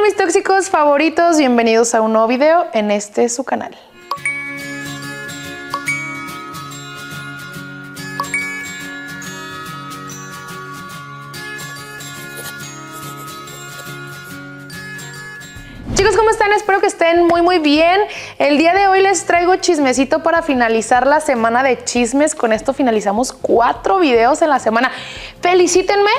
mis tóxicos favoritos? Bienvenidos a un nuevo video en su canal. Chicos, ¿cómo están? Espero que estén muy bien. El día de hoy les traigo chismecito para finalizar la semana de chismes. Con esto finalizamos 4 videos en la semana. ¡Felicítenme!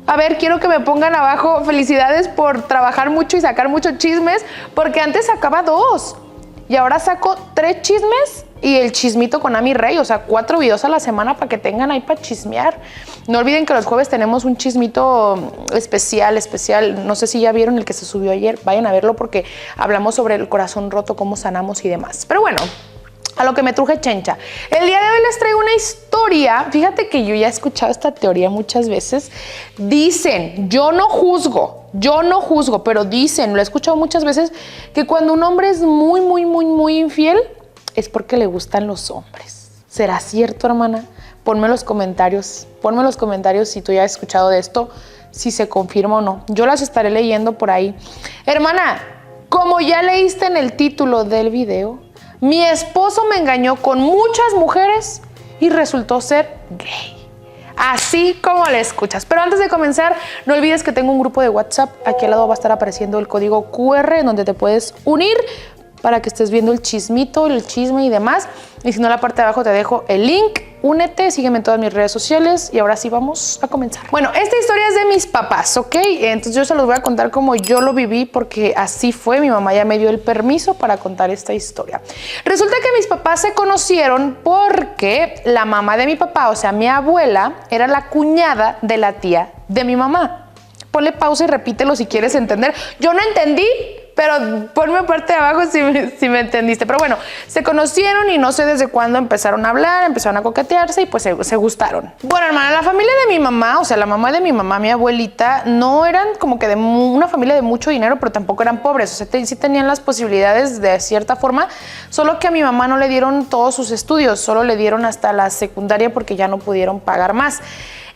A ver, quiero que me pongan abajo felicidades por trabajar mucho y sacar muchos chismes, porque antes sacaba 2 y ahora saco 3 chismes y el chismito con Ami Rey, o sea, 4 videos a la semana para que tengan ahí para chismear. No olviden que los jueves tenemos un chismito especial. No sé si ya vieron el que se subió ayer, vayan a verlo porque hablamos sobre el corazón roto, cómo sanamos y demás. Pero bueno, a lo que me truje chencha. El día de hoy les traigo una historia. Fíjate que yo ya he escuchado esta teoría muchas veces. Dicen, yo no juzgo, pero dicen, lo he escuchado muchas veces, que cuando un hombre es muy infiel, es porque le gustan los hombres. ¿Será cierto, hermana? Ponme en los comentarios si tú ya has escuchado de esto, si se confirma o no. Yo las estaré leyendo por ahí. Hermana, como ya leíste en el título del video, mi esposo me engañó con muchas mujeres y resultó ser gay. Así como le escuchas. Pero antes de comenzar, no olvides que tengo un grupo de WhatsApp. Aquí al lado va a estar apareciendo el código QR en donde te puedes unir para que estés viendo el chismito, el chisme y demás. Y si no, en la parte de abajo te dejo el link. Únete, sígueme en todas mis redes sociales y ahora sí vamos a comenzar. Bueno, esta historia es de mis papás, ¿ok? Entonces yo se los voy a contar como yo lo viví porque así fue. Mi mamá ya me dio el permiso para contar esta historia. Resulta que mis papás se conocieron porque la mamá de mi papá, o sea, mi abuela, era la cuñada de la tía de mi mamá. Ponle pausa y repítelo si quieres entender. Yo no entendí, pero ponme parte de abajo si me entendiste. Pero bueno, se conocieron y no sé desde cuándo empezaron a hablar, empezaron a coquetearse y pues se gustaron. Bueno, hermana, la familia de mi mamá, o sea, la mamá de mi mamá, mi abuelita, no eran como que de una familia de mucho dinero, pero tampoco eran pobres. O sea, sí tenían las posibilidades de cierta forma, solo que a mi mamá no le dieron todos sus estudios, solo le dieron hasta la secundaria porque ya no pudieron pagar más.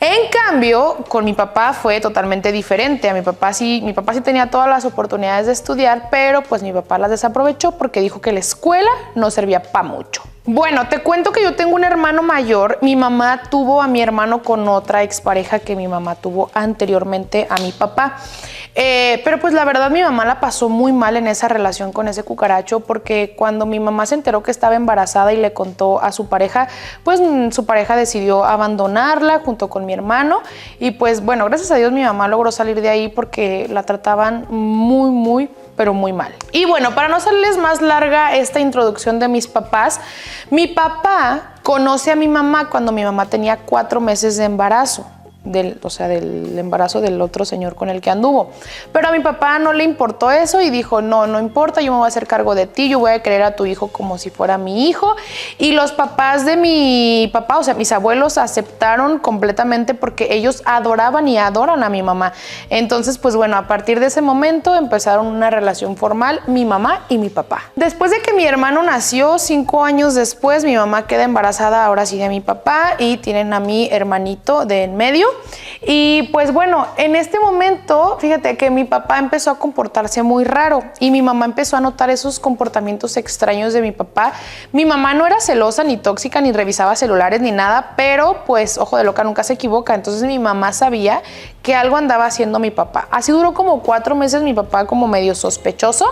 En cambio, con mi papá fue totalmente diferente. Mi papá sí tenía todas las oportunidades de estudiar, pero pues mi papá las desaprovechó porque dijo que la escuela no servía para mucho. Bueno, te cuento que yo tengo un hermano mayor. Mi mamá tuvo a mi hermano con otra expareja que mi mamá tuvo anteriormente a mi papá. Pero pues la verdad mi mamá la pasó muy mal en esa relación con ese cucaracho porque cuando mi mamá se enteró que estaba embarazada y le contó a su pareja, pues su pareja decidió abandonarla junto con mi hermano y pues bueno, gracias a Dios mi mamá logró salir de ahí porque la trataban pero muy mal. Y bueno, para no hacerles más larga esta introducción de mis papás, mi papá conoce a mi mamá cuando mi mamá tenía 4 meses de embarazo. Del embarazo del otro señor con el que anduvo. Pero a mi papá no le importó eso y dijo, no importa, yo me voy a hacer cargo de ti, yo voy a querer a tu hijo como si fuera mi hijo. Y los papás de mi papá, o sea, mis abuelos aceptaron completamente porque ellos adoraban y adoran a mi mamá. Entonces, pues bueno, a partir de ese momento empezaron una relación formal mi mamá y mi papá. Después de que mi hermano nació, 5 años después, mi mamá queda embarazada ahora sí de mi papá y tienen a mi hermanito de en medio. Y pues bueno, en este momento, fíjate que mi papá empezó a comportarse muy raro y mi mamá empezó a notar esos comportamientos extraños de mi papá. Mi mamá no era celosa ni tóxica ni revisaba celulares ni nada, pero pues ojo de loca nunca se equivoca. Entonces mi mamá sabía que algo andaba haciendo mi papá. Así duró como 4 meses mi papá como medio sospechoso,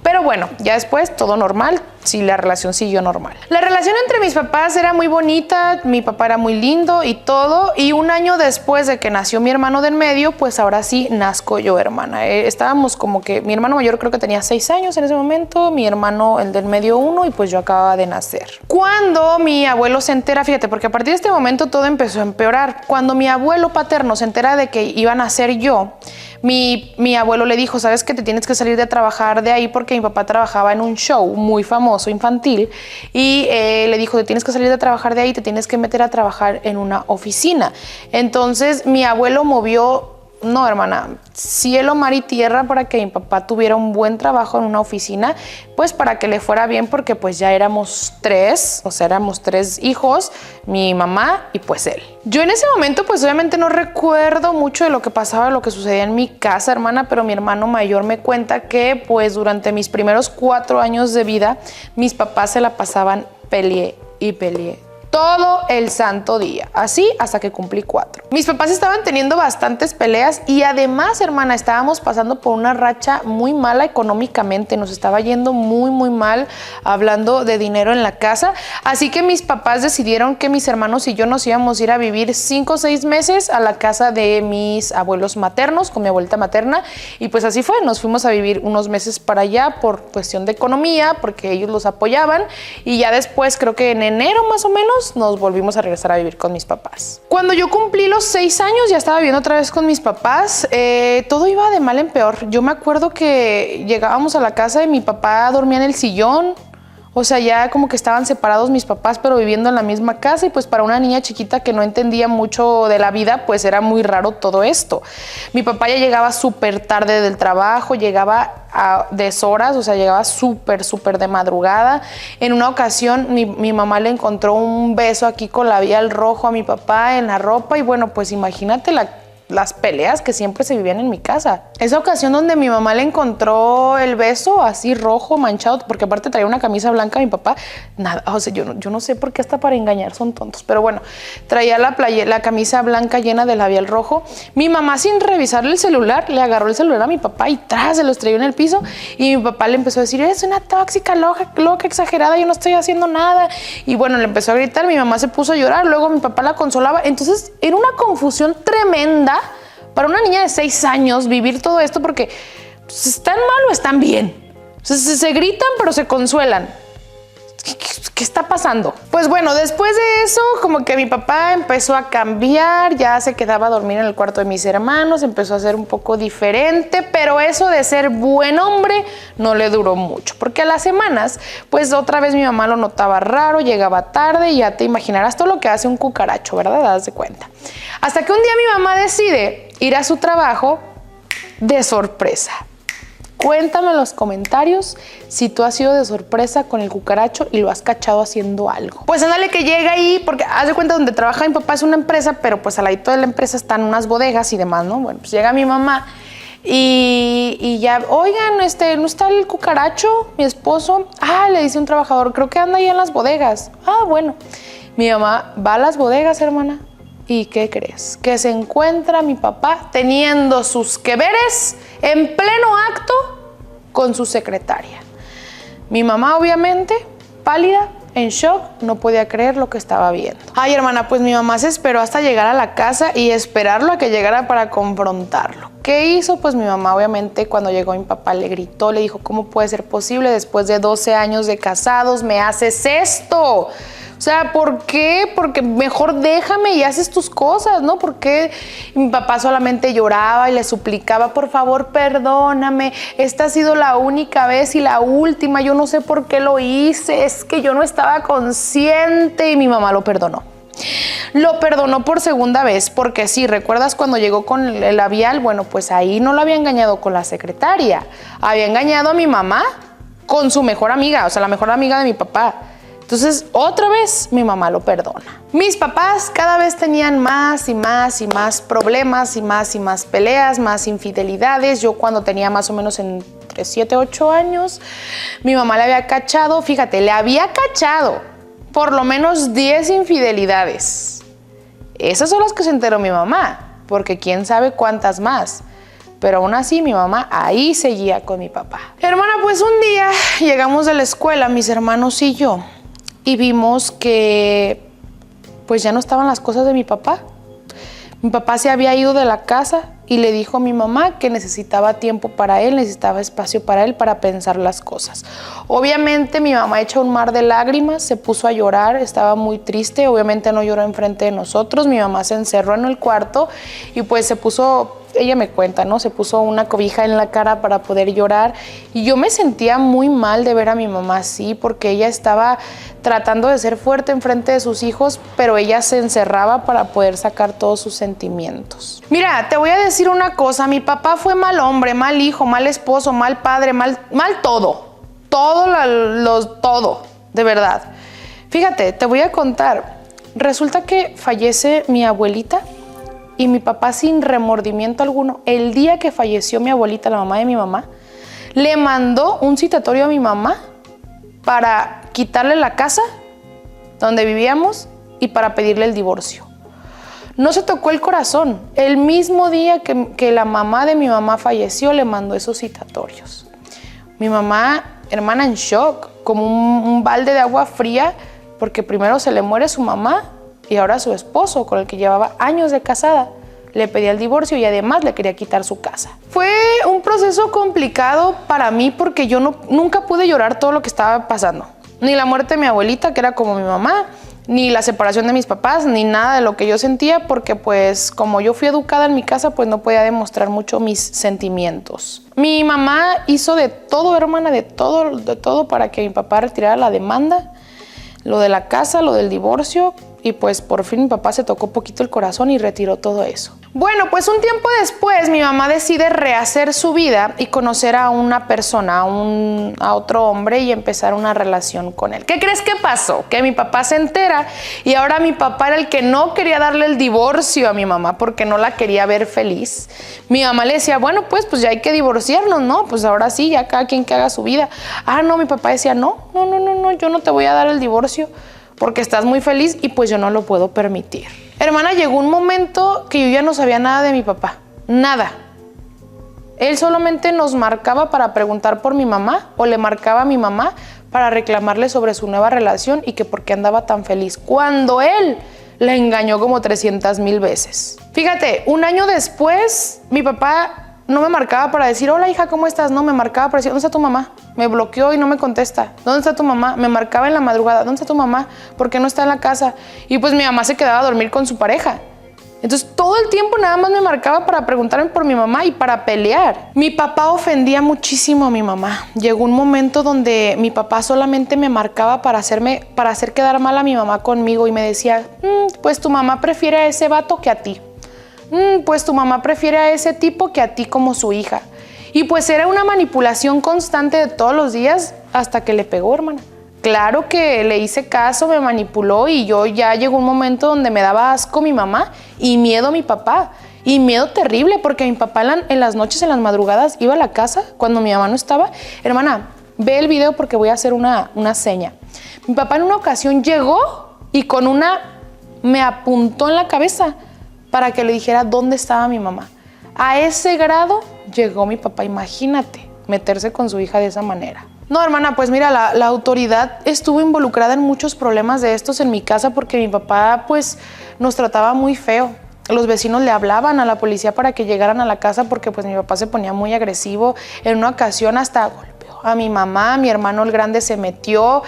pero bueno, ya después todo normal. Sí, la relación siguió normal. La relación entre mis papás era muy bonita, mi papá era muy lindo y todo, y un año después de que nació mi hermano del medio, pues ahora sí nazco yo, hermana. Estábamos como que, mi hermano mayor creo que tenía 6 años en ese momento, mi hermano el del medio 1 y pues yo acababa de nacer. Cuando mi abuelo se entera, fíjate, porque a partir de este momento todo empezó a empeorar. Cuando mi abuelo paterno se entera de que iba a nacer yo, mi abuelo le dijo, ¿sabes qué? Te tienes que salir de trabajar de ahí porque mi papá trabajaba en un show muy famoso infantil y le dijo, te tienes que salir de trabajar de ahí, te tienes que meter a trabajar en una oficina. Entonces mi abuelo movió No, hermana, cielo, mar y tierra para que mi papá tuviera un buen trabajo en una oficina, pues para que le fuera bien, porque pues ya éramos 3, o sea, éramos 3 hijos, mi mamá y pues él. Yo en ese momento pues obviamente no recuerdo mucho de lo que pasaba, de lo que sucedía en mi casa, hermana, pero mi hermano mayor me cuenta que pues durante mis primeros 4 años de vida, mis papás se la pasaban peleé y peleé todo el santo día, así hasta que cumplí 4. Mis papás estaban teniendo bastantes peleas y además, hermana, estábamos pasando por una racha muy mala económicamente, nos estaba yendo muy mal hablando de dinero en la casa, así que mis papás decidieron que mis hermanos y yo nos íbamos a ir a vivir 5 o 6 meses a la casa de mis abuelos maternos, con mi abuelita materna, y pues así fue, nos fuimos a vivir unos meses para allá por cuestión de economía, porque ellos los apoyaban, y ya después, creo que en enero más o menos, nos volvimos a regresar a vivir con mis papás. Cuando yo cumplí los 6 años, ya estaba viviendo otra vez con mis papás. Todo iba de mal en peor. Yo me acuerdo que llegábamos a la casa y mi papá dormía en el sillón. O sea, ya como que estaban separados mis papás, pero viviendo en la misma casa, y pues para una niña chiquita que no entendía mucho de la vida, pues era muy raro todo esto. Mi papá ya llegaba súper tarde del trabajo, llegaba a deshoras, o sea, llegaba súper de madrugada. En una ocasión mi mamá le encontró un beso aquí con labial rojo a mi papá en la ropa, y bueno, pues imagínate las peleas que siempre se vivían en mi casa. Esa ocasión donde mi mamá le encontró el beso así rojo, manchado, porque aparte traía una camisa blanca a mi papá, nada, o sea, yo no sé por qué hasta para engañar son tontos, pero bueno, traía la camisa blanca llena de labial rojo. Mi mamá, sin revisarle el celular, le agarró el celular a mi papá y se los traía en el piso, y mi papá le empezó a decir, eres una tóxica, loca, exagerada, yo no estoy haciendo nada, y bueno, le empezó a gritar, mi mamá se puso a llorar, luego mi papá la consolaba. Entonces era una confusión tremenda para una niña de 6 años vivir todo esto, porque pues, ¿están mal o están bien? Se gritan pero se consuelan. ¿Qué está pasando? Pues bueno, después de eso, como que mi papá empezó a cambiar, ya se quedaba a dormir en el cuarto de mis hermanos, empezó a ser un poco diferente, pero eso de ser buen hombre no le duró mucho, porque a las semanas, pues otra vez mi mamá lo notaba raro, llegaba tarde, y ya te imaginarás todo lo que hace un cucaracho, ¿verdad? Te das de cuenta. Hasta que un día mi mamá decide ir a su trabajo de sorpresa. Cuéntame en los comentarios si tú has ido de sorpresa con el cucaracho y lo has cachado haciendo algo. Pues ándale que llega ahí, porque haz de cuenta donde trabaja mi papá es una empresa, pero pues al ladito de la empresa están unas bodegas y demás, ¿no? Bueno, pues llega mi mamá y ya, oigan, ¿no está el cucaracho, mi esposo? Le dice un trabajador, creo que anda ahí en las bodegas. Bueno. Mi mamá va a las bodegas, hermana. ¿Y qué crees? Que se encuentra mi papá teniendo sus que veres en pleno acto con su secretaria. Mi mamá, obviamente, pálida, en shock, no podía creer lo que estaba viendo. Ay, hermana, pues mi mamá se esperó hasta llegar a la casa y esperarlo a que llegara para confrontarlo. ¿Qué hizo? Pues mi mamá, obviamente, cuando llegó mi papá le gritó, le dijo, ¿cómo puede ser posible? Después de 12 años de casados, ¿me haces esto? O sea, ¿por qué? Porque mejor déjame y haces tus cosas, ¿no? Porque mi papá solamente lloraba y le suplicaba, por favor, perdóname, esta ha sido la única vez y la última, yo no sé por qué lo hice, es que yo no estaba consciente, y mi mamá lo perdonó. Lo perdonó por segunda vez, porque sí, ¿recuerdas cuando llegó con el labial? Bueno, pues ahí no lo había engañado con la secretaria, había engañado a mi mamá con su mejor amiga, o sea, la mejor amiga de mi papá. Entonces, otra vez mi mamá lo perdona. Mis papás cada vez tenían más y más problemas y más peleas, más infidelidades. Yo cuando tenía más o menos entre 7, 8 años, mi mamá le había cachado, fíjate, le había cachado por lo menos 10 infidelidades. Esas son las que se enteró mi mamá, porque quién sabe cuántas más. Pero aún así mi mamá ahí seguía con mi papá. Hermana, pues un día llegamos de la escuela, mis hermanos y yo, y vimos que pues ya no estaban las cosas de mi papá. Mi papá se había ido de la casa y le dijo a mi mamá que necesitaba tiempo para él, necesitaba espacio para él para pensar las cosas. Obviamente mi mamá echó un mar de lágrimas, se puso a llorar, estaba muy triste, obviamente no lloró enfrente de nosotros, mi mamá se encerró en el cuarto y pues se puso ella me cuenta, ¿no? Se puso una cobija en la cara para poder llorar y yo me sentía muy mal de ver a mi mamá así porque ella estaba tratando de ser fuerte enfrente de sus hijos, pero ella se encerraba para poder sacar todos sus sentimientos. Mira, te voy a decir una cosa, mi papá fue mal hombre, mal hijo, mal esposo, mal padre, mal todo. Todo, de verdad. Fíjate, te voy a contar. Resulta que fallece mi abuelita y mi papá, sin remordimiento alguno, el día que falleció mi abuelita, la mamá de mi mamá, le mandó un citatorio a mi mamá para quitarle la casa donde vivíamos y para pedirle el divorcio. No se tocó el corazón. El mismo día que la mamá de mi mamá falleció, le mandó esos citatorios. Mi mamá, hermana, en shock, como un balde de agua fría, porque primero se le muere su mamá y ahora su esposo, con el que llevaba años de casada, le pedía el divorcio y además le quería quitar su casa. Fue un proceso complicado para mí porque yo nunca pude llorar todo lo que estaba pasando. Ni la muerte de mi abuelita, que era como mi mamá, ni la separación de mis papás, ni nada de lo que yo sentía, porque pues como yo fui educada en mi casa, pues no podía demostrar mucho mis sentimientos. Mi mamá hizo de todo, hermana, de todo para que mi papá retirara la demanda, lo de la casa, lo del divorcio, y pues por fin mi papá se tocó poquito el corazón y retiró todo eso. Bueno, pues un tiempo después mi mamá decide rehacer su vida y conocer a una persona, a otro hombre, y empezar una relación con él. ¿Qué crees que pasó? Que mi papá se entera y ahora mi papá era el que no quería darle el divorcio a mi mamá porque no la quería ver feliz. Mi mamá le decía, bueno, pues ya hay que divorciarnos, ¿no? Pues ahora sí, ya cada quien que haga su vida. Ah, no, mi papá decía, no, yo no te voy a dar el divorcio porque estás muy feliz y pues yo no lo puedo permitir. Hermana, llegó un momento que yo ya no sabía nada de mi papá, nada. Él solamente nos marcaba para preguntar por mi mamá o le marcaba a mi mamá para reclamarle sobre su nueva relación y que por qué andaba tan feliz, cuando él la engañó como 300,000 veces. Fíjate, un año después, mi papá no me marcaba para decir, hola hija, ¿cómo estás? No, me marcaba para decir, ¿dónde está tu mamá? Me bloqueó y no me contesta. ¿Dónde está tu mamá? Me marcaba en la madrugada, ¿dónde está tu mamá? ¿Por qué no está en la casa? Y pues mi mamá se quedaba a dormir con su pareja. Entonces todo el tiempo nada más me marcaba para preguntarme por mi mamá y para pelear. Mi papá ofendía muchísimo a mi mamá. Llegó un momento donde mi papá solamente me marcaba para hacer quedar mal a mi mamá conmigo y me decía, pues tu mamá prefiere a ese vato que a ti. Pues tu mamá prefiere a ese tipo que a ti como su hija. Y pues era una manipulación constante de todos los días hasta que le pegó, hermana. Claro que le hice caso, me manipuló y yo ya llegó un momento donde me daba asco mi mamá y miedo a mi papá. Y miedo terrible porque mi papá en las noches, en las madrugadas, iba a la casa cuando mi mamá no estaba. Hermana, ve el video porque voy a hacer una seña. Mi papá en una ocasión llegó y me apuntó en la cabeza para que le dijera dónde estaba mi mamá. A ese grado llegó mi papá, imagínate, meterse con su hija de esa manera. No, hermana, pues mira, la autoridad estuvo involucrada en muchos problemas de estos en mi casa porque mi papá pues nos trataba muy feo. Los vecinos le hablaban a la policía para que llegaran a la casa porque pues mi papá se ponía muy agresivo. En una ocasión hasta golpeó a mi mamá, mi hermano el grande se metió.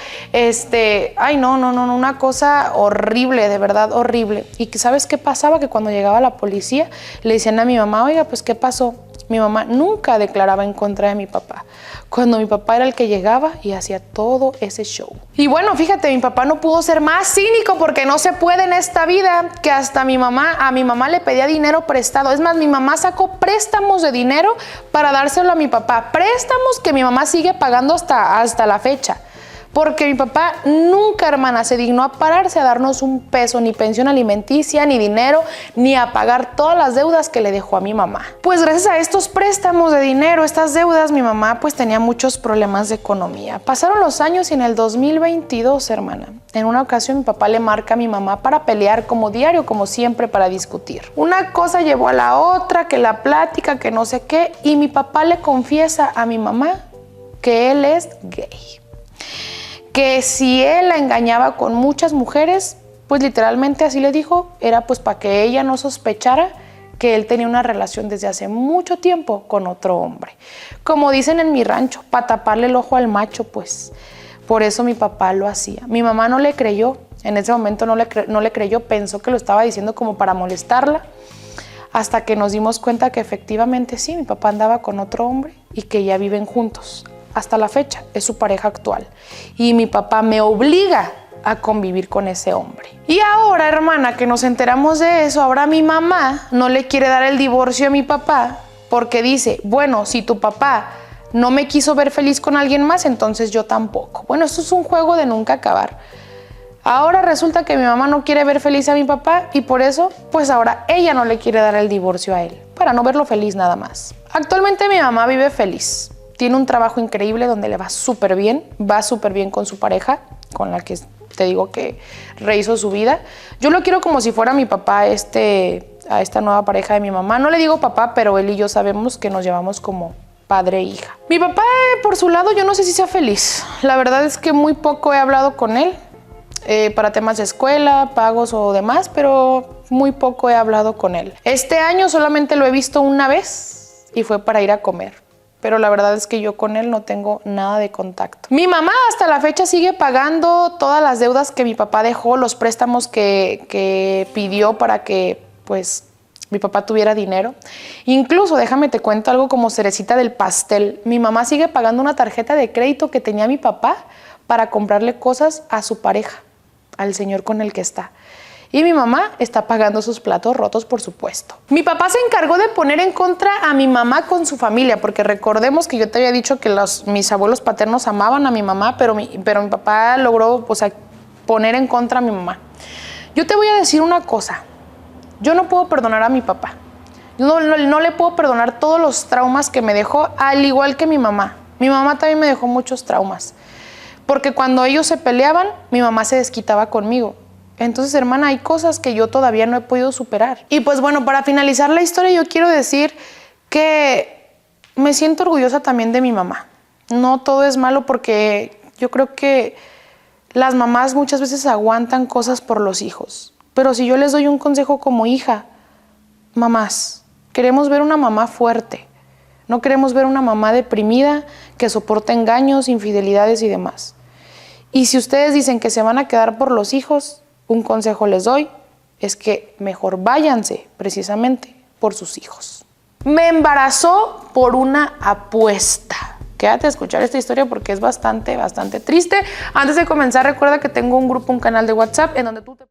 Ay, no, una cosa horrible, de verdad horrible. ¿Y sabes qué pasaba? Que cuando llegaba la policía le decían a mi mamá, oiga, pues ¿qué pasó? Mi mamá nunca declaraba en contra de mi papá, cuando mi papá era el que llegaba y hacía todo ese show. Y bueno, fíjate, mi papá no pudo ser más cínico porque no se puede en esta vida, que hasta a mi mamá le pedía dinero prestado. Es más, mi mamá sacó préstamos de dinero para dárselo a mi papá. Préstamos que mi mamá sigue pagando hasta la fecha. Porque mi papá nunca, hermana, se dignó a pararse a darnos un peso, ni pensión alimenticia, ni dinero, ni a pagar todas las deudas que le dejó a mi mamá. Pues gracias a estos préstamos de dinero, estas deudas, mi mamá pues tenía muchos problemas de economía. Pasaron los años y en el 2022, hermana, en una ocasión mi papá le marca a mi mamá para pelear como diario, como siempre, para discutir. Una cosa llevó a la otra, que la plática, que no sé qué, y mi papá le confiesa a mi mamá que él es gay. Que si él la engañaba con muchas mujeres, pues literalmente así le dijo, era pues para que ella no sospechara que él tenía una relación desde hace mucho tiempo con otro hombre. Como dicen en mi rancho, para taparle el ojo al macho, pues. Por eso mi papá lo hacía. Mi mamá no le creyó, en ese momento no le creyó, pensó que lo estaba diciendo como para molestarla. hasta que nos dimos cuenta que efectivamente sí, mi papá andaba con otro hombre y que ya viven juntos. Hasta la fecha es su pareja actual y mi papá me obliga a convivir con ese hombre. Y ahora, hermana, que nos enteramos de eso, ahora mi mamá no le quiere dar el divorcio a mi papá porque dice, bueno, si tu papá no me quiso ver feliz con alguien más, entonces yo tampoco. Bueno, esto es un juego de nunca acabar. Ahora resulta que mi mamá no quiere ver feliz a mi papá y por eso, pues ahora ella no le quiere dar el divorcio a él, para no verlo feliz nada más. Actualmente mi mamá vive feliz. Tiene un trabajo increíble donde le va súper bien con su pareja, con la que te digo que rehizo su vida. Yo lo quiero como si fuera mi papá a esta nueva pareja de mi mamá. No le digo papá, pero él y yo sabemos que nos llevamos como padre e hija. Mi papá, por su lado, yo no sé si sea feliz. La verdad es que muy poco he hablado con él para temas de escuela, pagos o demás, pero muy poco he hablado con él. Este año solamente lo he visto una vez y fue para ir a comer. Pero la verdad es que yo con él no tengo nada de contacto. Mi mamá hasta la fecha sigue pagando todas las deudas que mi papá dejó, los préstamos que pidió para que, pues, mi papá tuviera dinero. Incluso, déjame te cuento algo como cerecita del pastel. Mi mamá sigue pagando una tarjeta de crédito que tenía mi papá para comprarle cosas a su pareja, al señor con el que está. Y mi mamá está pagando sus platos rotos, por supuesto. Mi papá se encargó de poner en contra a mi mamá con su familia, porque recordemos que yo te había dicho que mis abuelos paternos amaban a mi mamá, pero mi papá logró, o sea, poner en contra a mi mamá. Yo te voy a decir una cosa. Yo no puedo perdonar a mi papá. Yo no le puedo perdonar todos los traumas que me dejó, al igual que mi mamá. Mi mamá también me dejó muchos traumas. Porque cuando ellos se peleaban, mi mamá se desquitaba conmigo. Entonces, hermana, hay cosas que yo todavía no he podido superar. Y pues bueno, para finalizar la historia, yo quiero decir que me siento orgullosa también de mi mamá. No todo es malo porque yo creo que las mamás muchas veces aguantan cosas por los hijos. Pero si yo les doy un consejo como hija, mamás, queremos ver una mamá fuerte. No queremos ver una mamá deprimida que soporta engaños, infidelidades y demás. Y si ustedes dicen que se van a quedar por los hijos, un consejo les doy, es que mejor váyanse precisamente por sus hijos. Me embarazó por una apuesta. Quédate a escuchar esta historia porque es bastante triste. Antes de comenzar, recuerda que tengo un grupo, un canal de WhatsApp en donde tú te...